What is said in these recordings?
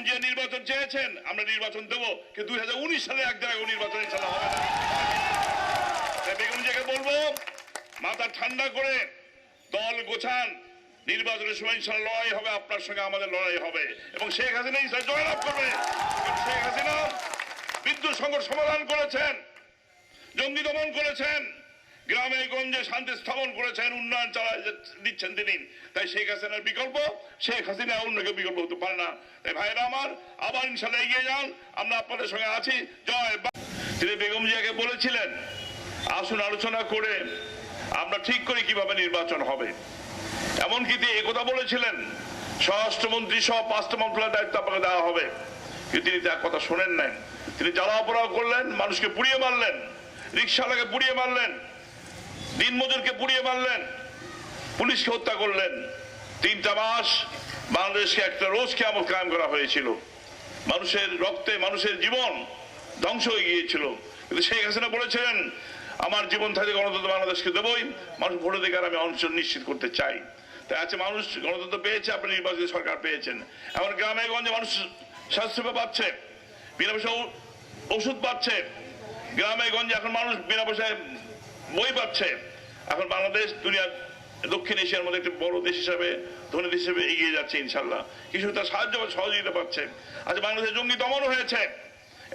যে নির্বাচন চেয়েছেন আমরা নির্বাচন দেবো, কিন্তু 2019 সালে এক জায়গায় নির্বাচন ইনশাল্লাহ হবে না। বেগম জিয়াকে বলবো মাথা ঠান্ডা করে দল গোছান, নির্বাচনের সময় ইনশাল্লাহ লড়াই হবে, আপনার সঙ্গে আমাদের লড়াই হবে এবং শেখ হাসিনা ইনশাল্লাহ জয়লাভ করবে। শেখ হাসিনা বিদ্যুৎ সংকট সমাধান করেছেন, জঙ্গি দমন করেছেন, গ্রামে গঞ্জে শান্তি স্থাপন করেছেন, উন্নয়ন চালায় দিচ্ছেন তিনি। তাই শেখ হাসিনার বিকল্প শেখ হাসিনা, অন্য কেউ বিকল্প হতে পারে না। তাই ভাইরা আমার আবার ইনশাল্লাহ এগিয়ে যান, আমরা আপনাদের সঙ্গে আছি। জয়। তিনি বেগম জিয়াকে বলেছিলেন আসুন আলোচনা করে আমরা ঠিক করি কিভাবে নির্বাচন হবে। এমনকি তিনি একথা বলেছিলেন স্বরাষ্ট্রমন্ত্রী সহ 5টা মন্ত্রণালয়ের দায়িত্ব আপনাকে দেওয়া হবে, কিন্তু তিনি তার কথা শোনেন নাই। তিনি জ্বালাও পোড়াও করলেন, মানুষকে পুড়িয়ে মারলেন, রিক্সাওয়ালাকে পুড়িয়ে মারলেন, দিনমজুরকে পুড়িয়ে মারলেন, পুলিশকে হত্যা করলেন। 3টা মাস বাংলাদেশকে একটা রোজ কিয়ামত কায়েম করা হয়েছিল, মানুষের রক্তে মানুষের জীবন ধ্বংস হয়ে গিয়েছিল। কিন্তু শেখ হাসিনা বলেছিলেন আমার জীবন থেকে গণতন্ত্র বাংলাদেশকে দেবই, মানুষ ভোটাধিকার আমি অঞ্চল নিশ্চিত করতে চাই। তাই আছে মানুষ গণতন্ত্র পেয়েছে, আপনি নির্বাচিত সরকার পেয়েছেন। এখন গ্রামে গঞ্জে মানুষ স্বাস্থ্যসেবা পাচ্ছে, বিনা পয়সায় ওষুধ পাচ্ছে, গ্রামে গঞ্জে এখন মানুষ বিনা পয়সায় বই পাচ্ছে। এখন বাংলাদেশ দুনিয়ার দক্ষিণ এশিয়ার মধ্যে একটি বড় দেশ হিসাবে, ধনী দেশ হিসেবে এগিয়ে যাচ্ছে ইনশাল্লাহ। কিছু তার সাহায্য সহযোগিতা পাচ্ছে। আচ্ছা, বাংলাদেশে জঙ্গি দমনও হয়েছে,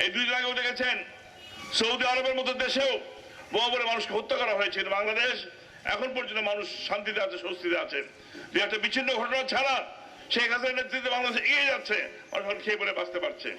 এই 2 দিন আগেও দেখেছেন সৌদি আরবের মতো দেশেও বহু বলে মানুষকে হত্যা করা হয়েছে। বাংলাদেশ এখন পর্যন্ত মানুষ শান্তিতে আছে, স্বস্তিতে আছে। যে একটা বিচ্ছিন্ন ঘটনা ছাড়া শেখ হাসিনার নেতৃত্বে বাংলাদেশ এগিয়ে যাচ্ছে, মানুষ খেয়ে বলে বাঁচতে পারছে।